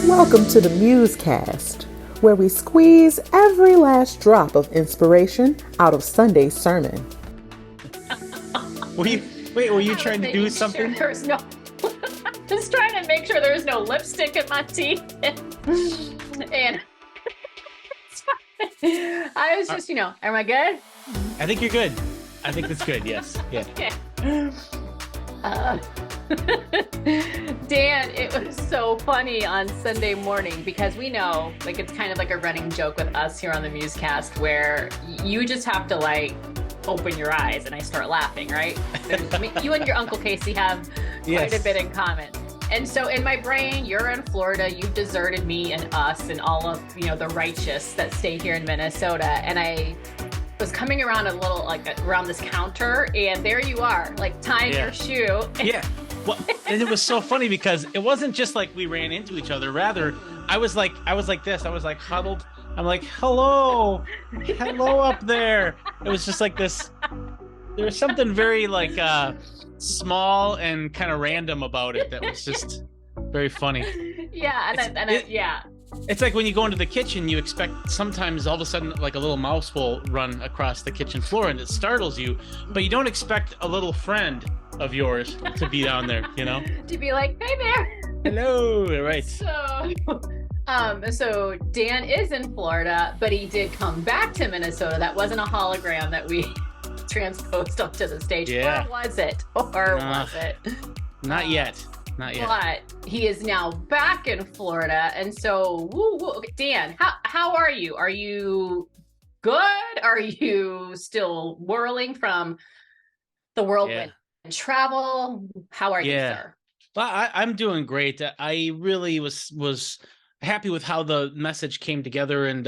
Welcome to the MuseCast, where we squeeze every last drop of inspiration out of Sunday's sermon. Were you trying to do something? Sure there's no. Just trying to make sure there's no lipstick in my teeth, and I was just, am I good? I think you're good. I think that's good. Yes. Yeah. Okay. Dan, it was so funny on Sunday morning because we know, like, it's kind of like a running joke with us here on the MuseCast where you just have to, open your eyes and I start laughing, right? You and your Uncle Casey have quite a bit in common. And so in my brain, you're in Florida, you've deserted me and us and all of, the righteous that stay here in Minnesota. And I was coming around around this counter, and there you are, tying your shoe. Yeah. Well, and it was so funny because it wasn't just like we ran into each other. Rather, I was like this. I was like huddled. I'm like, hello up there. It was just like this. There was something very small and kind of random about it that was just very funny. Yeah, yeah. It's like when you go into the kitchen, you expect sometimes all of a sudden like a little mouse will run across the kitchen floor and it startles you, but you don't expect a little friend of yours to be down there, To be like, hey there. Hello, right. So Dan is in Florida, but he did come back to Minnesota. That wasn't a hologram that we transposed onto the stage. Yeah. Or was it? Was it? Not yet. But he is now back in Florida. And so, Okay, Dan, how are you? Are you good? Are you still whirling from the whirlwind and travel? How are you, sir? Well, I'm doing great. I really was happy with how the message came together, and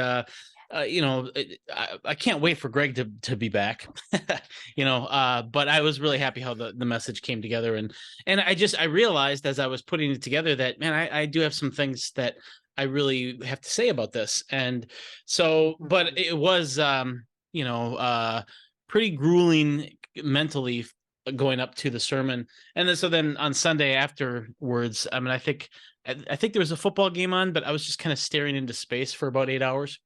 I can't wait for Greg to be back. But I was really happy how the message came together, and I realized as I was putting it together that, man, I do have some things that I really have to say about this. And so, but it was pretty grueling mentally going up to the sermon. And then on Sunday afterwards, I mean, I think there was a football game on, but I was just kind of staring into space for about 8 hours.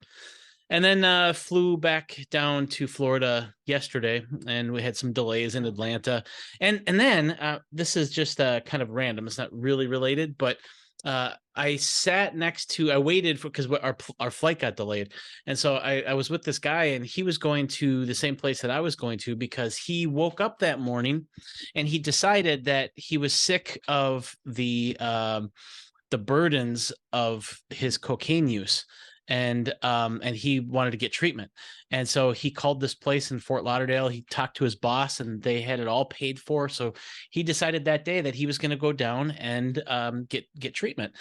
And then flew back down to Florida yesterday, and we had some delays in Atlanta. And then this is just kind of random. It's not really related, but I waited because our flight got delayed. And so I was with this guy, and he was going to the same place that I was going to because he woke up that morning and he decided that he was sick of the burdens of his cocaine use. And he wanted to get treatment. And so he called this place in Fort Lauderdale. He talked to his boss and they had it all paid for. So he decided that day that he was going to go down and get treatment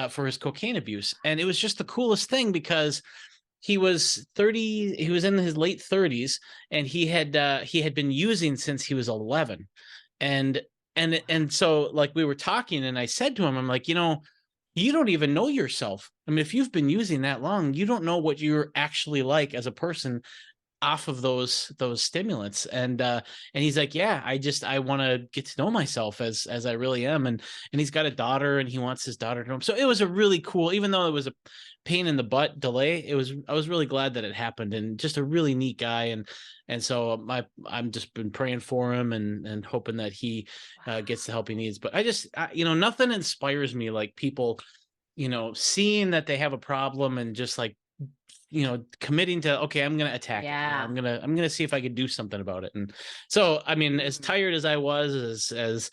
for his cocaine abuse. And it was just the coolest thing because he was 30, he was in his late 30s, and he had been using since he was 11. And so like we were talking, and I said to him, I'm like, you don't even know yourself. I mean, if you've been using that long, you don't know what you're actually like as a person off of those stimulants. And he's like, yeah, I want to get to know myself as I really am. And he's got a daughter, and he wants his daughter to know him. So it was a really cool, even though it was a pain in the butt delay, I was really glad that it happened, and just a really neat guy. And so I'm just been praying for him and hoping that he gets the help he needs. But nothing inspires me like people, seeing that they have a problem and just committing to, okay, I'm going to attack it. I'm going to see if I could do something about it. And so, I mean, as tired as I was, as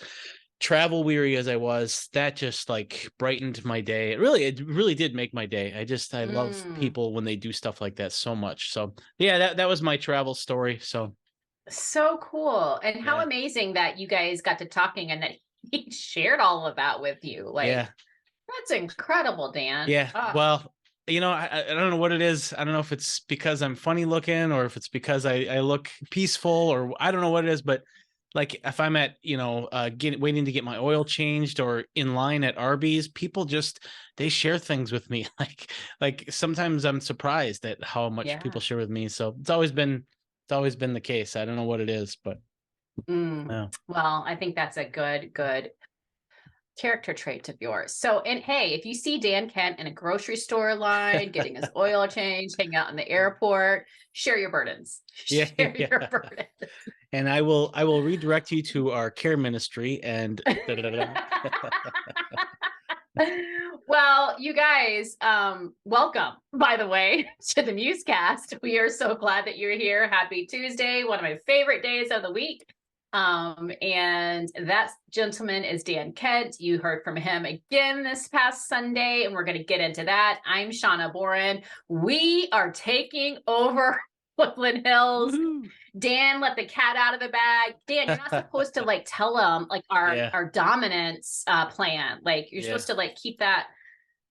travel weary as I was, that just brightened my day. It really did make my day. I love people when they do stuff like that so much. So yeah, that was my travel story. So cool. And how amazing that you guys got to talking and that he shared all of that with you. That's incredible, Dan. Yeah. Well, I don't know what it is. I don't know if it's because I'm funny looking or if it's because I look peaceful, or I don't know what it is, but if I'm at, waiting to get my oil changed or in line at Arby's, people they share things with me. Like sometimes I'm surprised at how much people share with me. So it's always been the case. I don't know what it is, but Well, I think that's a good character traits of yours. So, and hey, if you see Dan Kent in a grocery store line, getting his oil changed, hanging out in the airport, share your burdens. Yeah, Share yeah. your burdens. And I will redirect you to our care ministry and Well, you guys, welcome, by the way, to the MuseCast. We are so glad that you're here. Happy Tuesday, one of my favorite days of the week. And that gentleman is Dan Kent. You heard from him again this past Sunday, and we're going to get into that. I'm Shawna Boren. We are taking over Woodland Hills. Woo-hoo. Dan let the cat out of the bag. Dan, you're not supposed to like tell them like our dominance plan. Like you're supposed to like keep that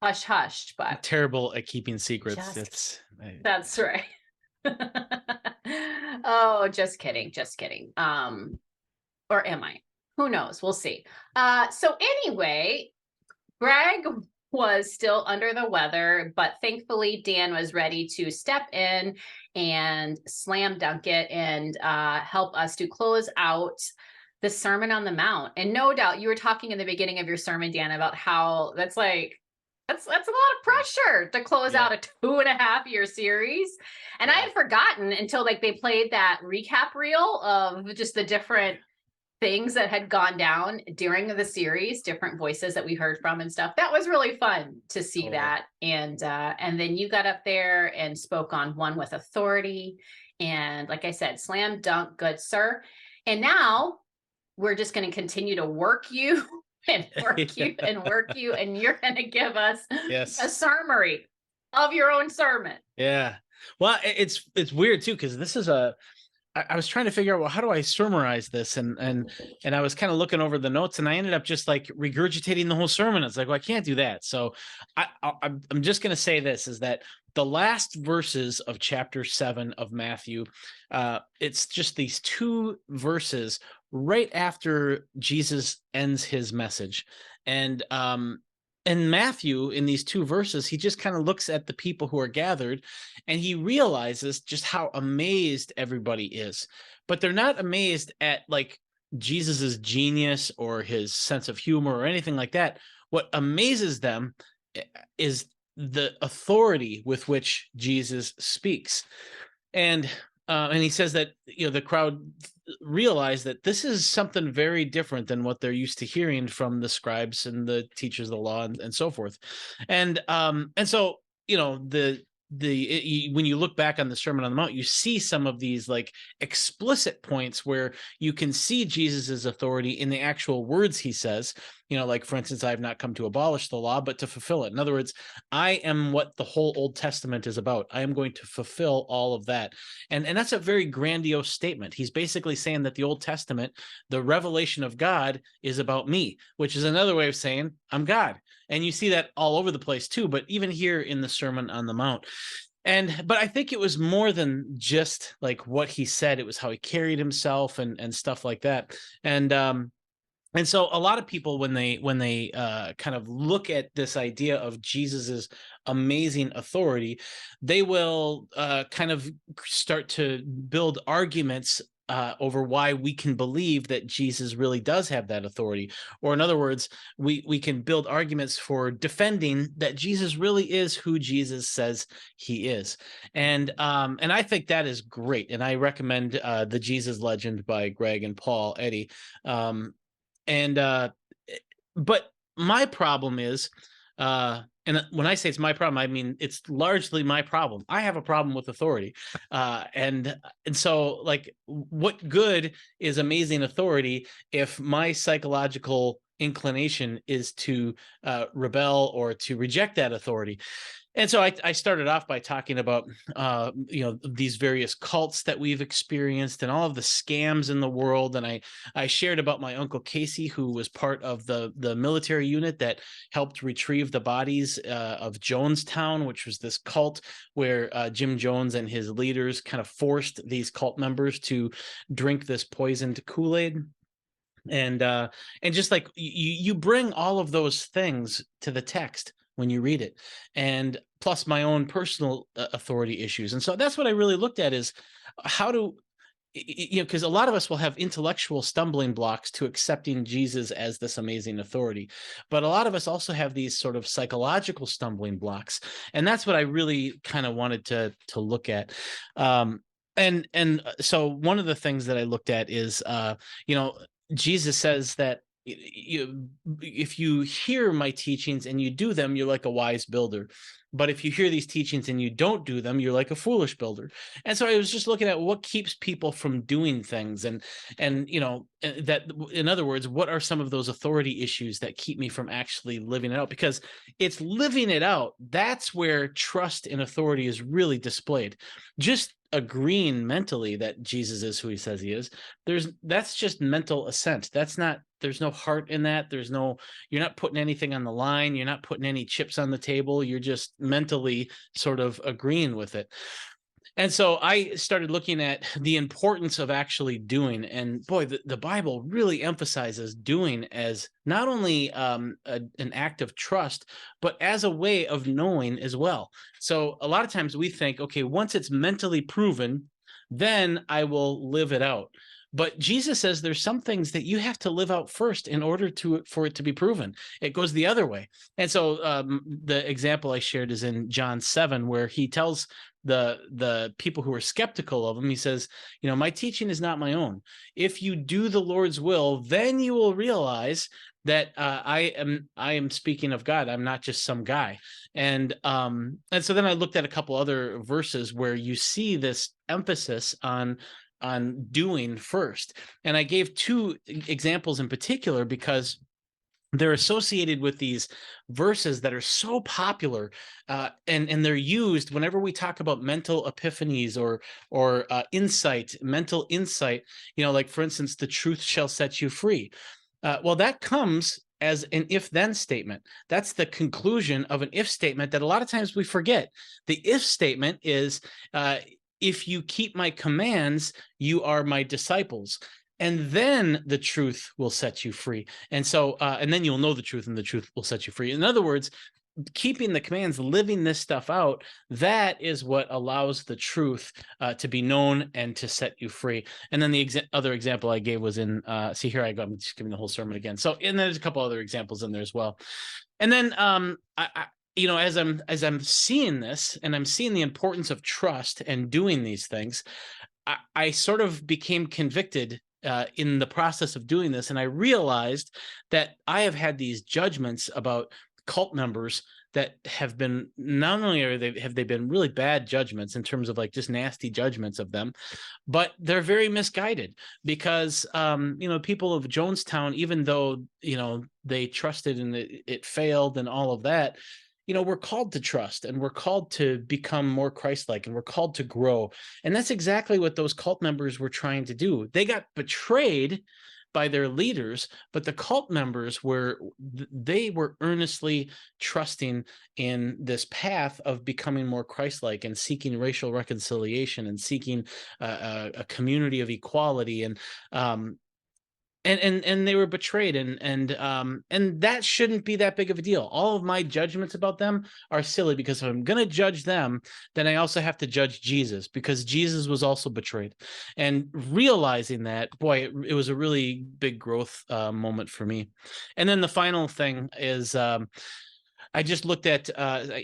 hush hush. But I'm terrible at keeping secrets. That's right. Oh, just kidding. Or am I? Who knows? We'll see. So anyway, Greg was still under the weather, but thankfully Dan was ready to step in and slam dunk it and help us to close out the Sermon on the Mount. And no doubt you were talking in the beginning of your sermon, Dan, about how that's a lot of pressure to close out a 2.5-year series. And I had forgotten until like they played that recap reel of just the different things that had gone down during the series, different voices that we heard from and stuff. That was really fun to see that. And then you got up there and spoke on One with Authority. And like I said, slam dunk, good sir. And now we're just going to continue to work you and work you and work you. And you're going to give us a summary of your own sermon. Yeah. Well, it's weird too, because this is I was trying to figure out, well, how do I summarize this? And I was kind of looking over the notes, and I ended up just like regurgitating the whole sermon. It's like, well, I can't do that. So I'm just going to say this, is that the last verses of chapter 7 of Matthew, it's just these 2 verses right after Jesus ends his message. And Matthew, in these 2 verses, he just kind of looks at the people who are gathered, and he realizes just how amazed everybody is. But they're not amazed at like Jesus's genius or his sense of humor or anything like that. What amazes them is the authority with which Jesus speaks. And he says that, the crowd realized that this is something very different than what they're used to hearing from the scribes and the teachers of the law and so forth. And so, when you look back on the Sermon on the Mount, you see some of these like explicit points where you can see Jesus's authority in the actual words he says, like, for instance, I have not come to abolish the law, but to fulfill it. In other words, I am what the whole Old Testament is about. I am going to fulfill all of that. And that's a very grandiose statement. He's basically saying that the Old Testament, the revelation of God, is about me, which is another way of saying I'm God. And you see that all over the place too, but even here in the Sermon on the Mount. But I think it was more than just like what he said. It was how he carried himself and stuff like that. And so a lot of people, when they kind of look at this idea of Jesus's amazing authority, they will kind of start to build arguments over why we can believe that Jesus really does have that authority. Or in other words, we can build arguments for defending that Jesus really is who Jesus says he is. And I think that is great. And I recommend The Jesus Legend by Greg and Paul Eddy. But my problem is, and when I say it's my problem, I mean it's largely my problem. I have a problem with authority, and so like, what good is amazing authority if my psychological inclination is to rebel or to reject that authority? And so I started off by talking about, these various cults that we've experienced and all of the scams in the world. And I shared about my Uncle Casey, who was part of the military unit that helped retrieve the bodies of Jonestown, which was this cult where Jim Jones and his leaders kind of forced these cult members to drink this poisoned Kool-Aid. And just like you bring all of those things to the text when you read it, and plus my own personal authority issues. And so that's what I really looked at, is how do because a lot of us will have intellectual stumbling blocks to accepting Jesus as this amazing authority, but a lot of us also have these sort of psychological stumbling blocks, and that's what I really kind of wanted to look at. And so one of the things that I looked at is, Jesus says that if you hear my teachings and you do them, you're like a wise builder. But if you hear these teachings and you don't do them, you're like a foolish builder. And so I was just looking at what keeps people from doing things, and that, in other words, what are some of those authority issues that keep me from actually living it out? Because it's living it out, that's where trust in authority is really displayed. Just agreeing mentally that Jesus is who he says he is, that's just mental assent. There's no heart in that. You're not putting anything on the line. You're not putting any chips on the table. You're just mentally sort of agreeing with it. And so I started looking at the importance of actually doing. And boy, the Bible really emphasizes doing as not only an act of trust, but as a way of knowing as well. So a lot of times we think, okay, once it's mentally proven, then I will live it out. But Jesus says there's some things that you have to live out first in order for it to be proven. It goes the other way. And so the example I shared is in John 7, where he tells the people who are skeptical of him, he says, my teaching is not my own. If you do the Lord's will, then you will realize that I am speaking of God. I'm not just some guy. And so then I looked at a couple other verses where you see this emphasis on doing first. And I gave two examples in particular because they're associated with these verses that are so popular, and they're used whenever we talk about mental epiphanies or insight, mental insight, like, for instance, the truth shall set you free. Well, that comes as an if-then statement. That's the conclusion of an if statement that a lot of times we forget. The if statement is, if you keep my commands, you are my disciples. And then the truth will set you free. And so, and then you'll know the truth, and the truth will set you free. In other words, keeping the commands, living this stuff out, that is what allows the truth to be known and to set you free. And then the other example I gave was in, see, here I go, I'm just giving the whole sermon again. So, and there's a couple other examples in there as well. And then, as I'm seeing this, and I'm seeing the importance of trust and doing these things, I sort of became convicted in the process of doing this. And I realized that I have had these judgments about cult members that have been, not only have they been really bad judgments in terms of like just nasty judgments of them, but they're very misguided because, people of Jonestown, even though, they trusted and it failed and all of that, we're called to trust, and we're called to become more Christ-like, and we're called to grow. And that's exactly what those cult members were trying to do. They got betrayed by their leaders, but the cult members were earnestly trusting in this path of becoming more Christ-like and seeking racial reconciliation and seeking a community of equality. And they were betrayed, and that shouldn't be that big of a deal. All of my judgments about them are silly, because if I'm going to judge them, then I also have to judge Jesus, because Jesus was also betrayed. And realizing that, boy, it was a really big growth moment for me. And then the final thing is, I just looked at, I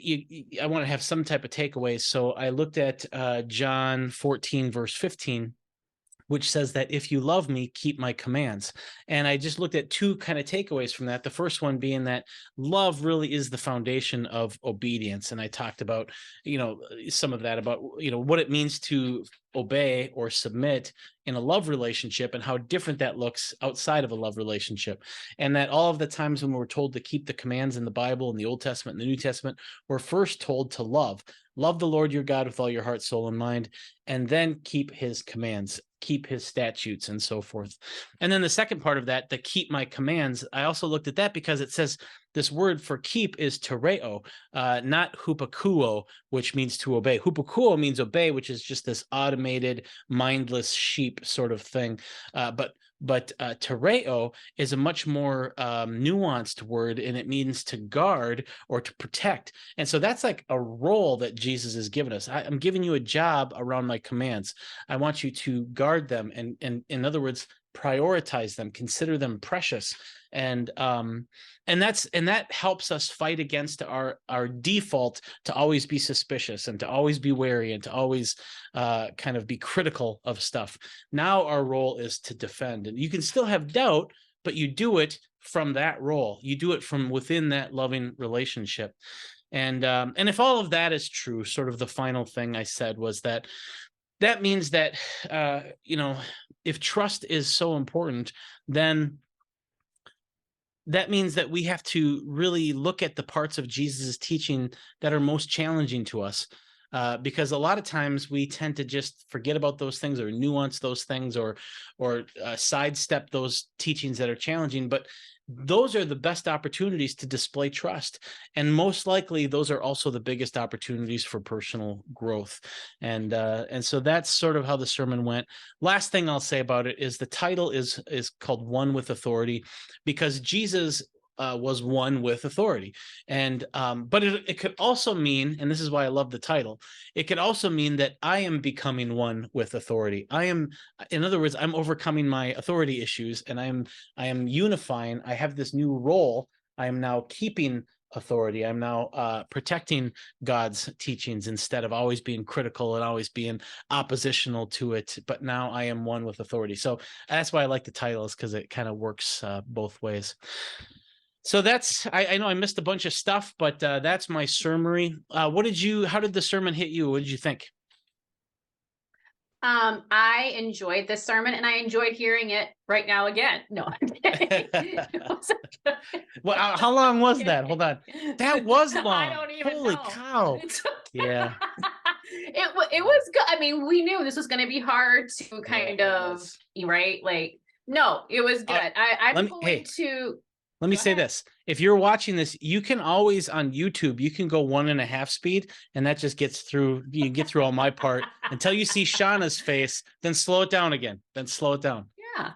want to have some type of takeaways. So I looked at John 14, verse 15, which says that if you love me, keep my commands. And I just looked at two kind of takeaways from that. The first one being that love really is the foundation of obedience. And I talked about, some of that about, what it means to obey or submit in a love relationship, and how different that looks outside of a love relationship. And that all of the times when we're told to keep the commands in the Bible, in the Old Testament and the New Testament, we're first told to love the Lord your God with all your heart, soul, and mind, and then keep his commands, keep his statutes, and so forth. And then the second part of that, the keep my commands, I also looked at that because it says this word for keep is tereo, not hupakuo, which means to obey. Hupakuo means obey, which is just this automated, mindless sheep sort of thing. But But tereo is a much more nuanced word, and it means to guard or to protect. And so that's like a role that Jesus has given us. I'm giving you a job around my commands. I want you to guard them, and in other words, prioritize them, consider them precious. And that helps us fight against our default to always be suspicious and to always be wary and to always kind of be critical of stuff. Now our role is to defend, and you can still have doubt, but you do it from that role. You do it from within that loving relationship. And if all of that is true, sort of the final thing I said was that means that if trust is so important, then that means that we have to really look at the parts of Jesus' teaching that are most challenging to us, because a lot of times we tend to just forget about those things or nuance those things or sidestep those teachings that are challenging. But those are the best opportunities to display trust. And most likely those are also the biggest opportunities for personal growth. And so that's sort of how the sermon went. Last thing I'll say about it is the title is called One with Authority, because Jesus was one with authority. And but it could also mean, and this is why I love the title, it could also mean that I am becoming one with authority. In other words, I'm overcoming my authority issues, and I am unifying. I have this new role. I am now keeping authority. I'm now protecting God's teachings instead of always being critical and always being oppositional to it. But now I am one with authority. So that's why I like the title, is because it kind of works both ways. So that's, I know I missed a bunch of stuff, but that's my summary. How did the sermon hit you? What did you think? I enjoyed this sermon, and I enjoyed hearing it right now again. No, I'm kidding. Well, how long was that? Hold on. That was long. I don't even Holy know. cow. Yeah. It was good. I mean, we knew this was going to be hard to kind of, right? Like, no, it was good. Let me say this. If you're watching this, you can always on YouTube, you can go 1.5 speed, and that just gets through. You can get through all my part until you see Shawna's face, then slow it down again. Then slow it down. Yeah.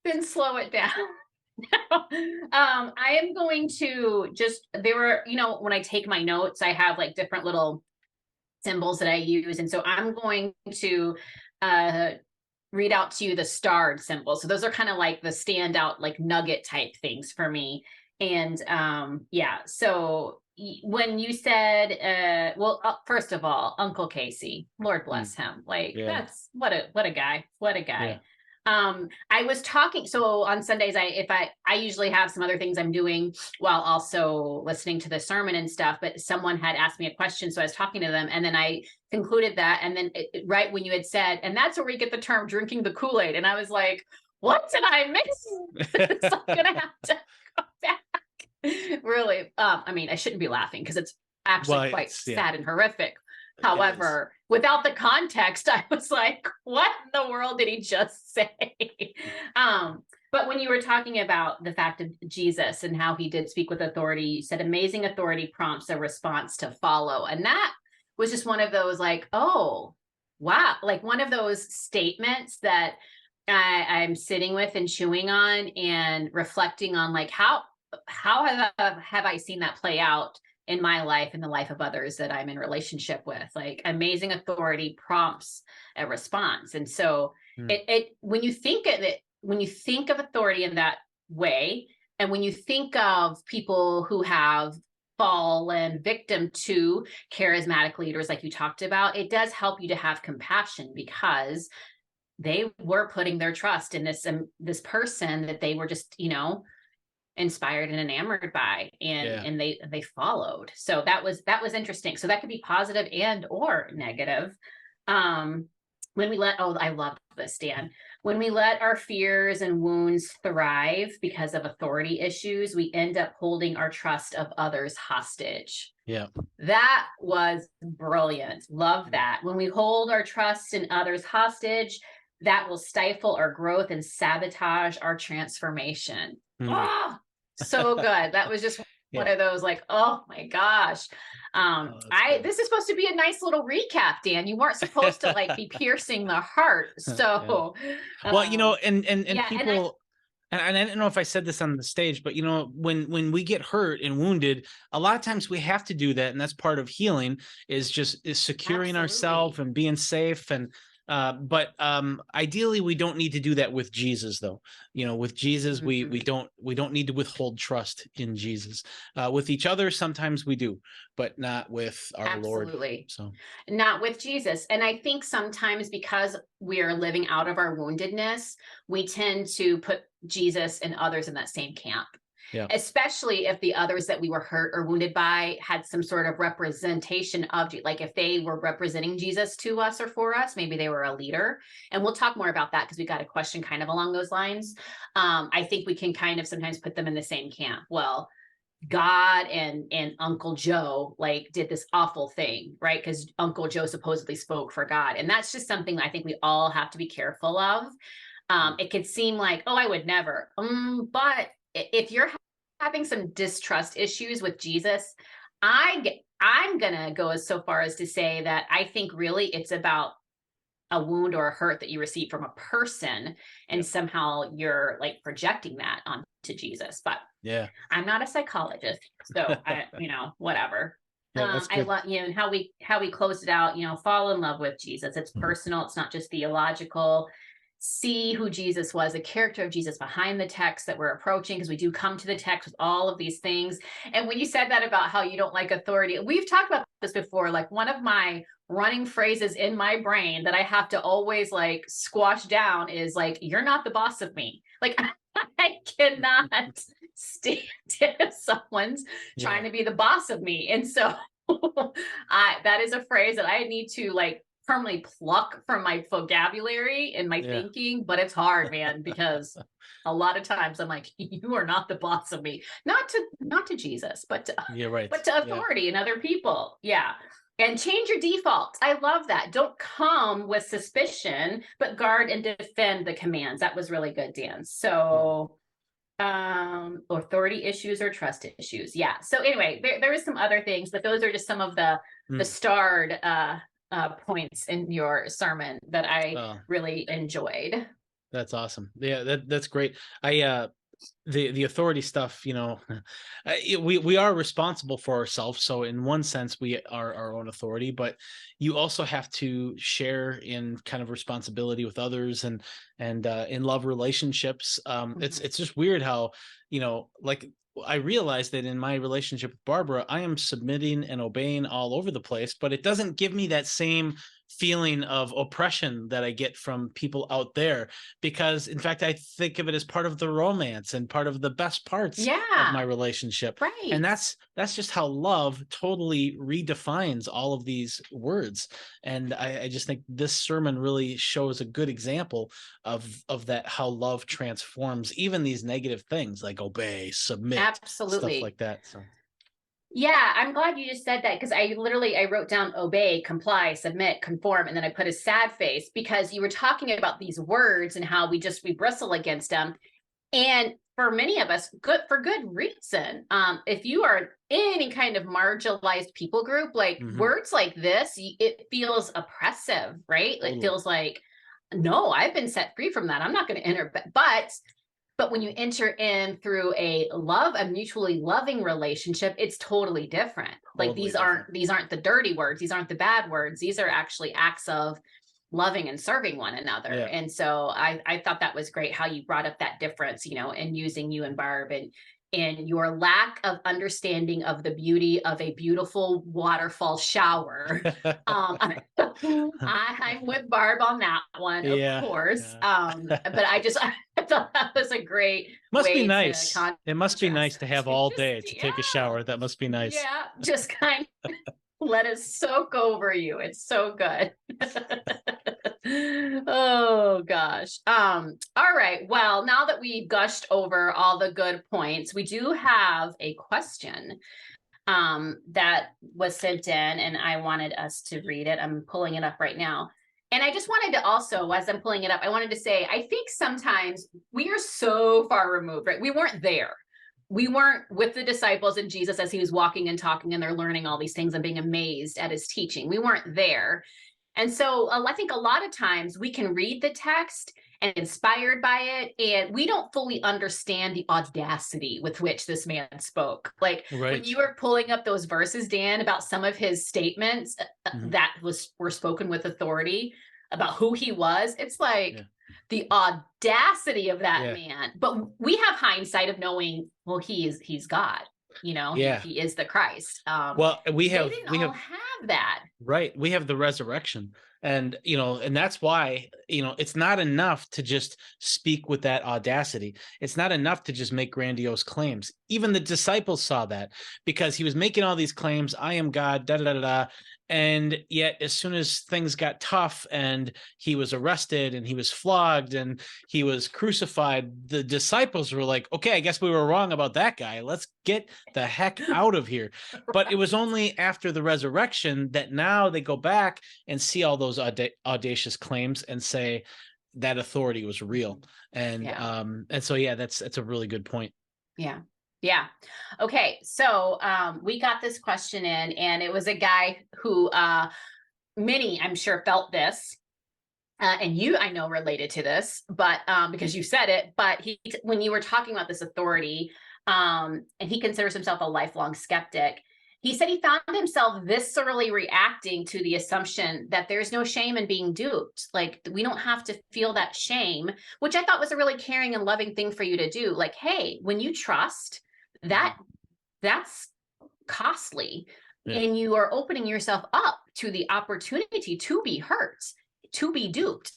Then slow it down. I am going to when I take my notes, I have like different little symbols that I use. And so I'm going to read out to you the starred symbols. So those are kind of like the standout, like nugget type things for me. And so when you said, first of all, Uncle Casey, Lord bless him. Like that's what a guy. Yeah. I was talking, so on Sundays, I usually have some other things I'm doing while also listening to the sermon and stuff, but someone had asked me a question. So I was talking to them, and then I concluded that. And then right when you had said, and that's where we get the term drinking the Kool-Aid. And I was like, what did I miss? So I'm going to have to go back. Really. I mean, I shouldn't be laughing because it's actually quite sad and horrific. However, without the context, I was like, what in the world did he just say? But when you were talking about the fact of Jesus and how he did speak with authority, you said amazing authority prompts a response to follow. And that was just one of those like, oh, wow. Like one of those statements that I'm sitting with and chewing on and reflecting on, like, how have I seen that play out in my life and the life of others that I'm in relationship with? Like amazing authority prompts a response. And so when you think of it, when you think of authority in that way, and when you think of people who have fallen victim to charismatic leaders like you talked about, it does help you to have compassion, because they were putting their trust in this person that they were just, inspired and enamored by, and they followed. So that was interesting. So that could be positive and or negative. I love this, Dan. When we let our fears and wounds thrive because of authority issues, we end up holding our trust of others hostage. Yeah. That was brilliant. Love that. When we hold our trust in others hostage, that will stifle our growth and sabotage our transformation. Oh, so good. That was just one of those like, oh my gosh. This is supposed to be a nice little recap, Dan. You weren't supposed to like be piercing the heart. So, well, and yeah, people, and I don't know if I said this on the stage, but when we get hurt and wounded, a lot of times we have to do that, and that's part of healing is securing ourselves and being safe. And but ideally, we don't need to do that with Jesus, though. With Jesus, we don't need to withhold trust in Jesus. With each other, sometimes we do, but not with our Lord. So not with Jesus. And I think sometimes because we are living out of our woundedness, we tend to put Jesus and others in that same camp. Yeah. Especially if the others that we were hurt or wounded by had some sort of representation of, like if they were representing Jesus to us or for us, maybe they were a leader. And we'll talk more about that because we got a question kind of along those lines. I think we can kind of sometimes put them in the same camp. Well, God and Uncle Joe like did this awful thing, right? Because Uncle Joe supposedly spoke for God. And that's just something I think we all have to be careful of. It could seem like, oh, I would never. But if you're having some distrust issues with Jesus, I'm going to go so far as to say that I think really it's about a wound or a hurt that you receive from a person, and somehow you're like projecting that onto Jesus. But I'm not a psychologist, so whatever. I love and how we closed it out. Fall in love with Jesus. It's personal. It's not just theological. See who Jesus was, the character of Jesus behind the text that we're approaching, because we do come to the text with all of these things. And when you said that about how you don't like authority, we've talked about this before. Like one of my running phrases in my brain that I have to always like squash down is like, you're not the boss of me. Like I cannot stand if someone's trying to be the boss of me. And so that is a phrase that I need to like permanently pluck from my vocabulary and my thinking, but it's hard, man, because a lot of times I'm like, you are not the boss of me, not to Jesus, but to, but to authority and other people. Yeah. And change your default. I love that. Don't come with suspicion, but guard and defend the commands. That was really good, Dan. So authority issues or trust issues. Yeah. So anyway, there is some other things, but those are just some of the starred points in your sermon that I really enjoyed. That's awesome. Yeah, that's great. The authority stuff, we are responsible for ourselves. So in one sense, we are our own authority, but you also have to share in kind of responsibility with others and in love relationships. It's just weird how, like I realized that in my relationship with Barbara, I am submitting and obeying all over the place, but it doesn't give me that same feeling of oppression that I get from people out there, because in fact, I think of it as part of the romance and part of the best parts of my relationship. Right. And that's just how love totally redefines all of these words. And I just think this sermon really shows a good example of that, how love transforms even these negative things like obey, submit, stuff like that. So. Yeah, I'm glad you just said that, because I wrote down obey, comply, submit, conform, and then I put a sad face because you were talking about these words and how we bristle against them. And for many of us, for good reason. If you are in any kind of marginalized people group, like words like this, it feels oppressive, right? It feels like, no, I've been set free from that. I'm not going to enter. But when you enter in through a mutually loving relationship, it's totally different. Like these aren't the dirty words. These aren't the bad words. These are actually acts of loving and serving one another. Yeah. And so I thought that was great how you brought up that difference, and using you and Barb and your lack of understanding of the beauty of a beautiful waterfall shower. I'm with Barb on that one, of course. Yeah. But I thought that was a great must be nice. It must be nice to have all day to take a shower. That must be nice. Yeah, just kind of let it soak over you. It's so good. Oh gosh. All right. Well, now that we've gushed over all the good points, we do have a question that was sent in, and I wanted us to read it. I'm pulling it up right now. And I just wanted to also, as I'm pulling it up, I wanted to say, I think sometimes we are so far removed, right? We weren't there. we weren't with the disciples and Jesus as he was walking and talking and they're learning all these things and being amazed at his teaching. We weren't there. And so I think a lot of times we can read the text and inspired by it, and we don't fully understand the audacity with which this man spoke. Like when you were pulling up those verses, Dan, about some of his statements that were spoken with authority about who he was, it's like the audacity of that man. But we have hindsight of knowing, well, he's God. You know, he is the Christ. Well, we have that. Right. We have the resurrection. And, you know, and that's why, you know, it's not enough to just speak with that audacity. It's not enough to just make grandiose claims. Even the disciples saw that, because he was making all these claims, I am God, da, da, da, da. And yet, as soon as things got tough and he was arrested and he was flogged and he was crucified, the disciples were like, okay, I guess we were wrong about that guy. Let's get the heck out of here. But it was only after the resurrection that now they go back and see all those audacious claims and say that authority was real. And so, that's a really good point. Yeah. Okay. So we got this question in, and it was a guy who many, I'm sure, felt this. And you, I know, related to this, but because you said it, but when you were talking about this authority, and he considers himself a lifelong skeptic, he said he found himself viscerally reacting to the assumption that there's no shame in being duped. Like, we don't have to feel that shame, which I thought was a really caring and loving thing for you to do. Like, hey, when you trust, that's costly, and you are opening yourself up to the opportunity to be hurt, to be duped.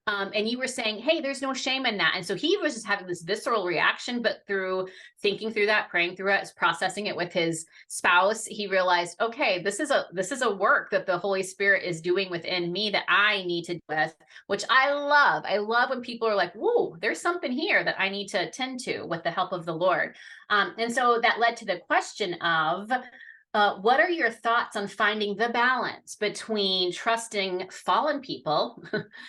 And you were saying, hey, there's no shame in that. And so he was just having this visceral reaction, but through thinking through that, praying through it, processing it with his spouse, he realized, okay, this is a work that the Holy Spirit is doing within me that I need to do with, which I love. I love when people are like, whoa, there's something here that I need to attend to with the help of the Lord. And so that led to the question of, what are your thoughts on finding the balance between trusting fallen people,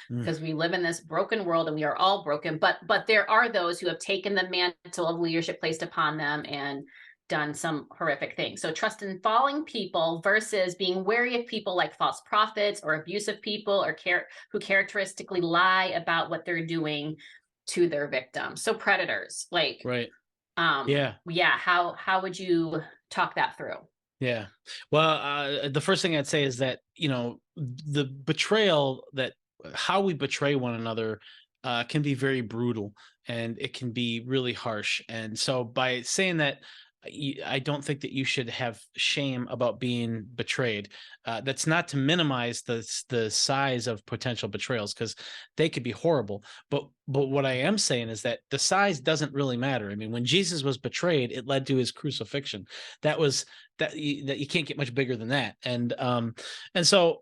because we live in this broken world and we are all broken, but there are those who have taken the mantle of leadership placed upon them and done some horrific things. So trust in fallen people versus being wary of people like false prophets or abusive people or who characteristically lie about what they're doing to their victims. So predators, like, how would you talk that through? Yeah. Well, the first thing I'd say is that, you know, the betrayal, that how we betray one another can be very brutal, and it can be really harsh. And so by saying that, I don't think that you should have shame about being betrayed. That's not to minimize the size of potential betrayals, because they could be horrible. But what I am saying is that the size doesn't really matter. I mean, when Jesus was betrayed, it led to his crucifixion. That you can't get much bigger than that. And so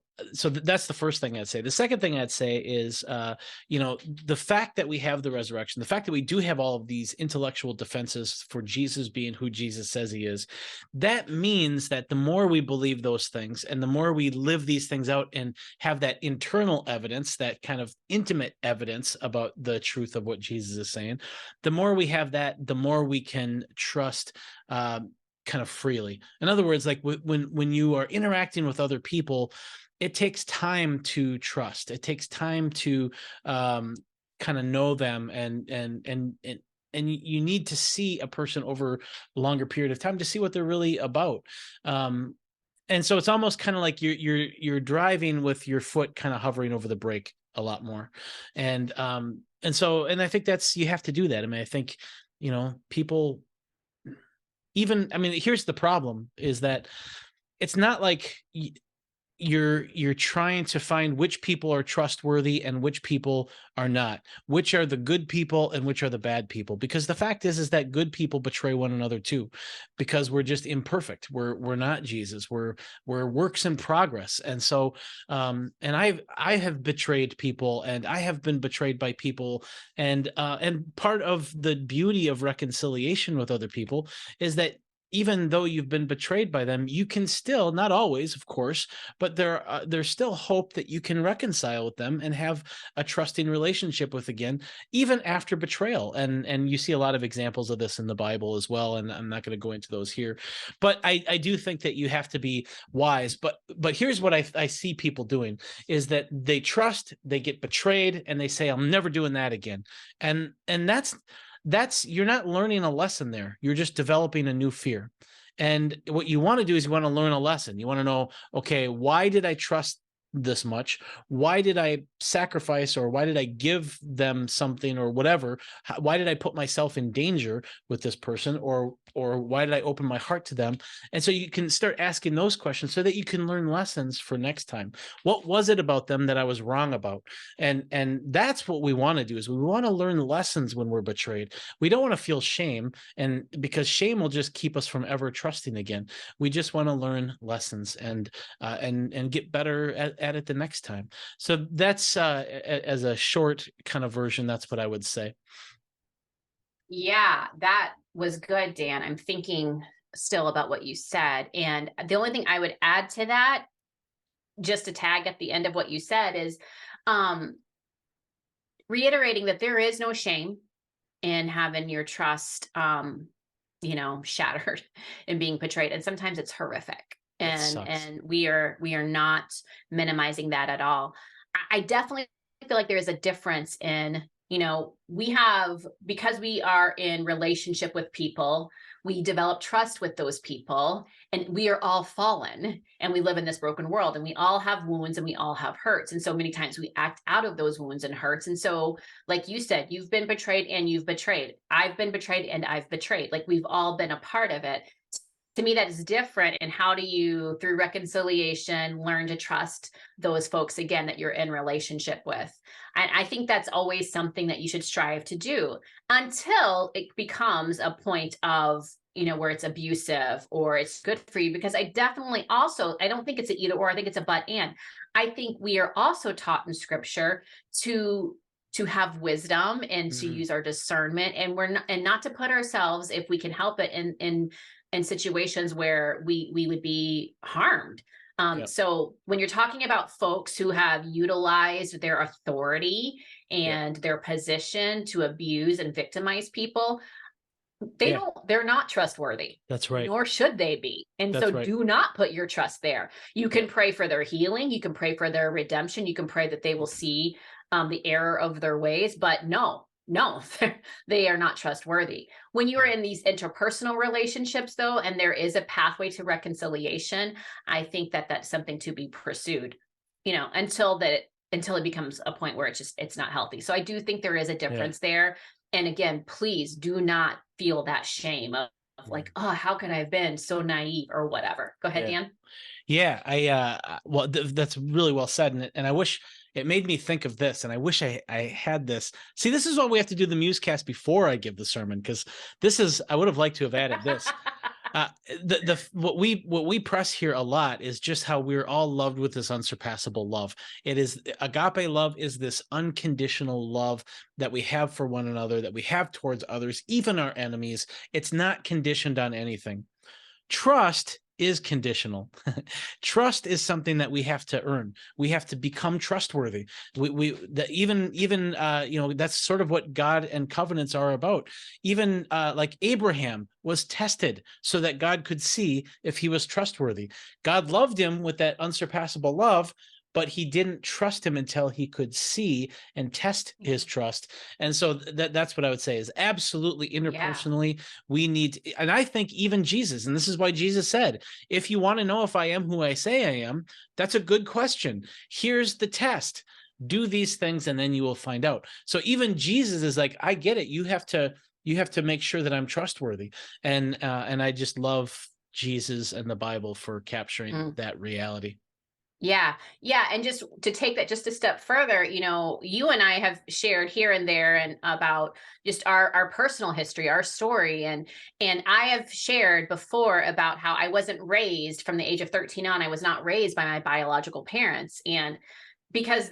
that's the first thing I'd say. The second thing I'd say is, you know, the fact that we have the resurrection, the fact that we do have all of these intellectual defenses for Jesus being who Jesus says he is, that means that the more we believe those things and the more we live these things out and have that internal evidence, that kind of intimate evidence about the truth of what Jesus is saying, the more we have that, the more we can trust kind of freely. In other words, like when you are interacting with other people, it takes time to trust. It takes time to kind of know them, and you need to see a person over a longer period of time to see what they're really about. And so it's almost kind of like you're driving with your foot kind of hovering over the brake a lot more. And I think you have to do that. I mean, I think, you know, people here's the problem, is that it's not like you're trying to find which people are trustworthy and which people are not, which are the good people and which are the bad people, because the fact is that good people betray one another too, because we're just imperfect. We're not Jesus. We're works in progress. And so and I have betrayed people, and I have been betrayed by people, and part of the beauty of reconciliation with other people is that even though you've been betrayed by them, you can still, not always, of course, but there's still hope that you can reconcile with them and have a trusting relationship with again, even after betrayal. And you see a lot of examples of this in the Bible as well. And I'm not going to go into those here, but I do think that you have to be wise. But here's what I see people doing is that they trust, they get betrayed, and they say, I'm never doing that again. And that's you're not learning a lesson there. You're just developing a new fear. And what you want to do is you want to learn a lesson. You want to know, okay, why did I trust this much? Why did I sacrifice, or why did I give them something, or whatever? Why did I put myself in danger with this person, or why did I open my heart to them? And so you can start asking those questions so that you can learn lessons for next time. What was it about them that I was wrong about? And that's what we want to do, is we want to learn lessons when we're betrayed. We don't want to feel shame, and because shame will just keep us from ever trusting again. We just want to learn lessons and get better at it the next time. So that's as a short kind of version, that's what I would say. Yeah, that was good, Dan. I'm thinking still about what you said. And the only thing I would add to that, just to tag at the end of what you said, is reiterating that there is no shame in having your trust, shattered and being betrayed. And sometimes it's horrific. And we are not minimizing that at all. I definitely feel like there is a difference in, because we are in relationship with people, we develop trust with those people, and we are all fallen, and we live in this broken world, and we all have wounds, and we all have hurts. And so many times we act out of those wounds and hurts. And so, like you said, you've been betrayed and you've betrayed. I've been betrayed and I've betrayed. Like, we've all been a part of it. To me, that is different. And how do you, through reconciliation, learn to trust those folks again that you're in relationship with? And I think that's always something that you should strive to do until it becomes a point of, where it's abusive or it's good for you. Because I definitely also, I don't think it's an either or, I think it's a but and. I think we are also taught in scripture to have wisdom and to use our discernment, and not to put ourselves, if we can help it, in situations where we would be harmed. So when you're talking about folks who have utilized their authority and their position to abuse and victimize people, they're not trustworthy. That's right. Nor should they be. And That's so right. Do not put your trust there. You can pray for their healing. You can pray for their redemption. You can pray that they will see the error of their ways, but no, they are not trustworthy. When you are in these interpersonal relationships, though, and there is a pathway to reconciliation, I think that that's something to be pursued, until it becomes a point where it's not healthy. So I do think there is a difference there. And again, please do not feel that shame of like, oh, how could I have been so naive or whatever. Go ahead, Dan. Yeah, that's really well said. And I wish it made me think of this, and I wish I had this. See, this is why we have to do the MuseCast before I give the sermon, because I would have liked to have added this. What we press here a lot is just how we're all loved with this unsurpassable love. It is agape love, is this unconditional love that we have for one another, that we have towards others, even our enemies. It's not conditioned on anything. Trust is conditional. Trust is something that we have to earn. We have to become trustworthy. That's sort of what God and covenants are about. Even like Abraham was tested so that God could see if he was trustworthy. God loved him with that unsurpassable love, but he didn't trust him until he could see and test his trust. And so that's what I would say is absolutely interpersonally, we need, and I think even Jesus, and this is why Jesus said, if you want to know if I am who I say I am, that's a good question. Here's the test. Do these things and then you will find out. So even Jesus is like, I get it. You have to make sure that I'm trustworthy. And I just love Jesus and the Bible for capturing that reality. Yeah. And just to take that just a step further, you and I have shared here and there and about just our personal history, our story. And I have shared before about how I wasn't raised from the age of 13 on. I was not raised by my biological parents. And because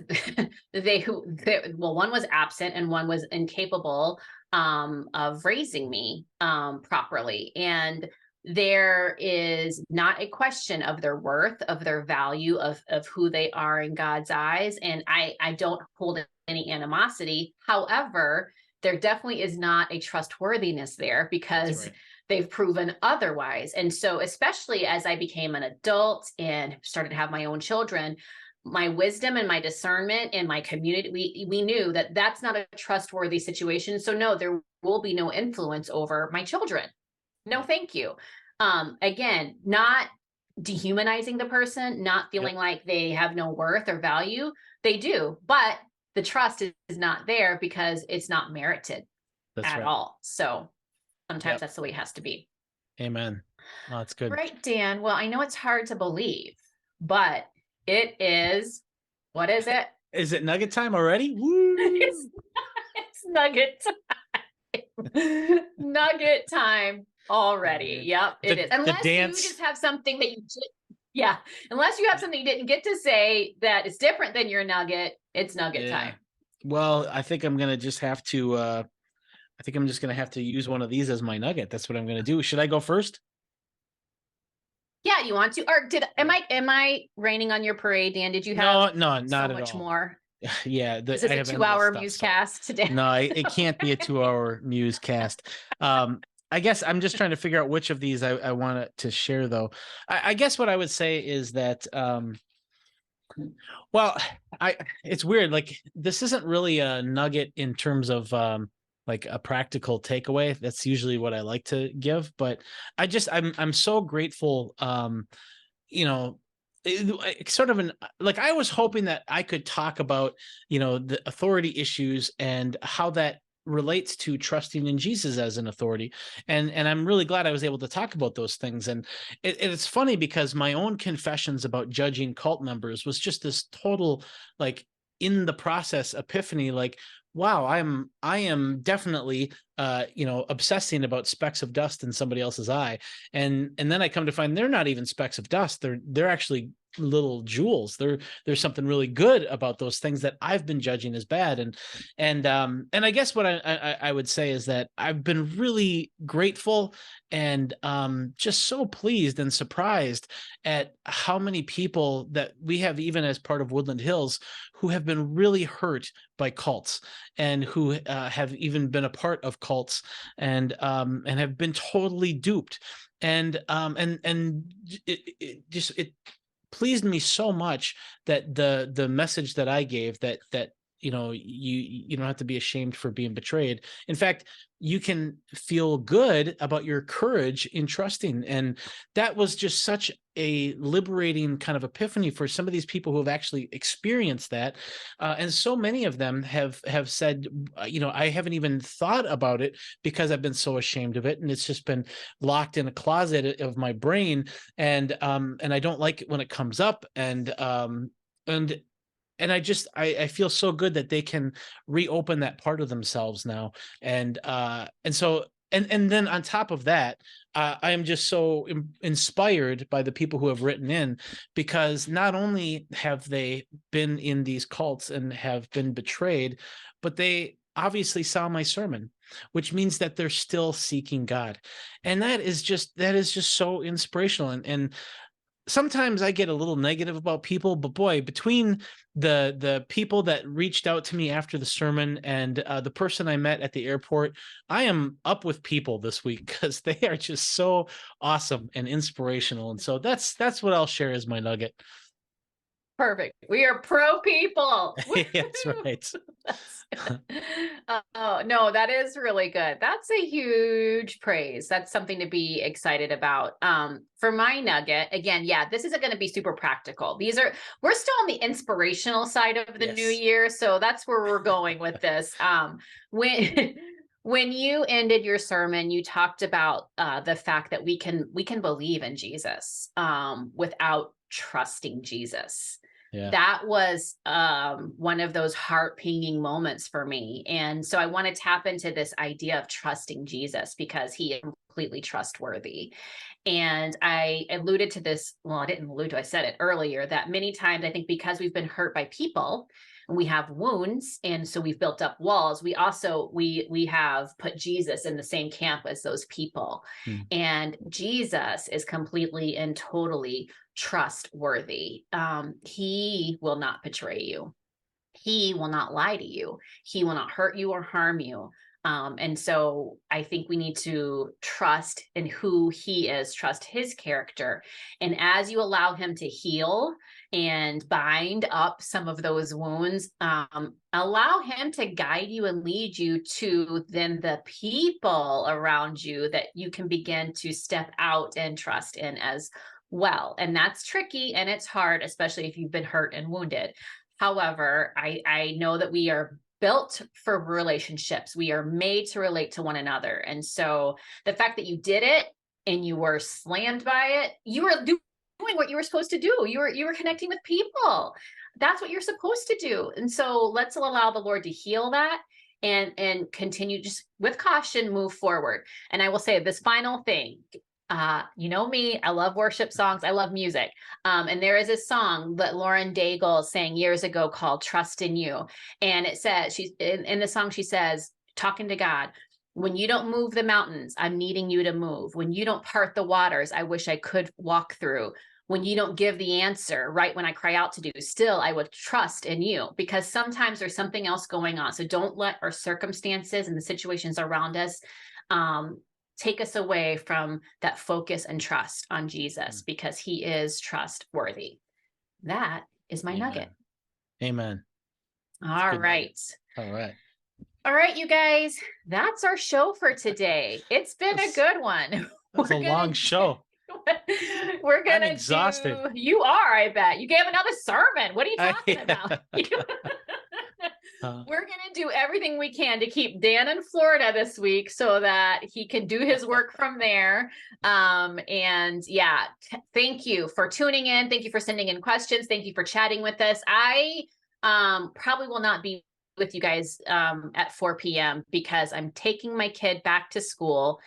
one was absent and one was incapable of raising me properly. And there is not a question of their worth, of their value, of who they are in God's eyes. And I don't hold any animosity. However, there definitely is not a trustworthiness there, because they've proven otherwise. And so, especially as I became an adult and started to have my own children, my wisdom and my discernment and my community, we knew that that's not a trustworthy situation. So no, there will be no influence over my children. No, thank you. Again, not dehumanizing the person, not feeling like they have no worth or value. They do, but the trust is not there because it's not merited at all. So sometimes that's the way it has to be. Amen. Oh, that's good. Right, Dan. Well, I know it's hard to believe, but it is. What is it? Is it nugget time already? Woo! It's nugget time. Nugget time already. Yep, it is. Unless you just have something that unless you have something you didn't get to say that is different than your nugget, it's nugget time. Well, I think I'm gonna just have to. I think I'm just gonna have to use one of these as my nugget. That's what I'm gonna do. Should I go first? Yeah, you want to? Or am I raining on your parade, Dan? Did you have no, not so at much all. more? Yeah, Is this a 2-hour MuseCast today? No, it can't be a 2-hour MuseCast. I guess I'm just trying to figure out which of these I want to share, though. I guess what I would say is that, well, it's weird. Like, this isn't really a nugget in terms of like a practical takeaway. That's usually what I like to give, but I'm so grateful. Sort of I was hoping that I could talk about, the authority issues and how that relates to trusting in Jesus as an authority. And I'm really glad I was able to talk about those things. And it's funny because my own confessions about judging cult members was just this total, like, in the process epiphany, like, wow, I am definitely obsessing about specks of dust in somebody else's eye. And then I come to find they're not even specks of dust. They're actually little jewels. There's something really good about those things that I've been judging as bad. And I guess what I would say is that I've been really grateful and just so pleased and surprised at how many people that we have, even as part of Woodland Hills, who have been really hurt by cults and who have even been a part of cults and have been totally duped. And it pleased me so much that the message that I gave, that you don't have to be ashamed for being betrayed. In fact, you can feel good about your courage in trusting. And that was just such a liberating kind of epiphany for some of these people who have actually experienced that. And so many of them have said, I haven't even thought about it because I've been so ashamed of it. And it's just been locked in a closet of my brain. And I don't like it when it comes up. And I feel so good that they can reopen that part of themselves now. And then on top of that, I am just so inspired by the people who have written in, because not only have they been in these cults and have been betrayed, but they obviously saw my sermon, which means that they're still seeking God. And that is just so inspirational. And sometimes I get a little negative about people, but boy, between the people that reached out to me after the sermon and the person I met at the airport, I am up with people this week because they are just so awesome and inspirational. And so that's what I'll share as my nugget. Perfect. We are pro people. That's right. Oh, no, that is really good. That's a huge praise. That's something to be excited about. For my nugget, again, this isn't going to be super practical. We're still on the inspirational side of the new year. So that's where we're going with this. When you ended your sermon, you talked about the fact that we can believe in Jesus without trusting Jesus. Yeah. That was one of those heart-pinging moments for me. And so I want to tap into this idea of trusting Jesus because he is completely trustworthy. And I alluded to this. Well, I didn't allude to, I said it earlier, that many times I think because we've been hurt by people and we have wounds, and so we've built up walls, we also, we have put Jesus in the same camp as those people. And Jesus is completely and totally trustworthy. He will not betray you. He will not lie to you. He will not hurt you or harm you. And so I think we need to trust in who he is, trust his character. And as you allow him to heal and bind up some of those wounds, allow him to guide you and lead you to then the people around you that you can begin to step out and trust in as well. And that's tricky and it's hard, especially if you've been hurt and wounded. However, I know that we are built for relationships. We are made to relate to one another. And so the fact that you did it and you were slammed by it, you were doing what you were supposed to do. You were connecting with people. That's what you're supposed to do. And so let's allow the Lord to heal that and continue, just with caution, move forward. And I will say this final thing. You know me, I love worship songs. I love music. And there is a song that Lauren Daigle sang years ago called Trust in You. And it says, she's in the song, she says, talking to God, when you don't move the mountains, I'm needing you to move. When you don't part the waters, I wish I could walk through. When you don't give the answer right when I cry out to do, still I would trust in you, because sometimes there's something else going on. So don't let our circumstances and the situations around us take us away from that focus and trust on Jesus, because he is trustworthy. That is my nugget. Amen. All right. All right. All right, you guys, that's our show for today. It's been a good one. It's a long show. We're gonna I'm exhausted. You are, I bet. You gave another sermon. What are you talking about? We're going to do everything we can to keep Dan in Florida this week so that he can do his work from there. And yeah, thank you for tuning in. Thank you for sending in questions. Thank you for chatting with us. I probably will not be with you guys at 4 p.m. because I'm taking my kid back to school.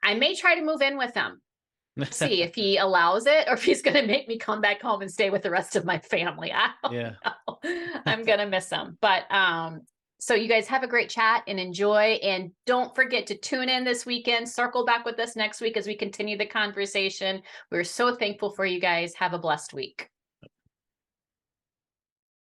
I may try to move in with him. See if he allows it, or if he's going to make me come back home and stay with the rest of my family. I don't know. I'm going to miss him. But so you guys have a great chat and enjoy. And don't forget to tune in this weekend. Circle back with us next week as we continue the conversation. We're so thankful for you guys. Have a blessed week.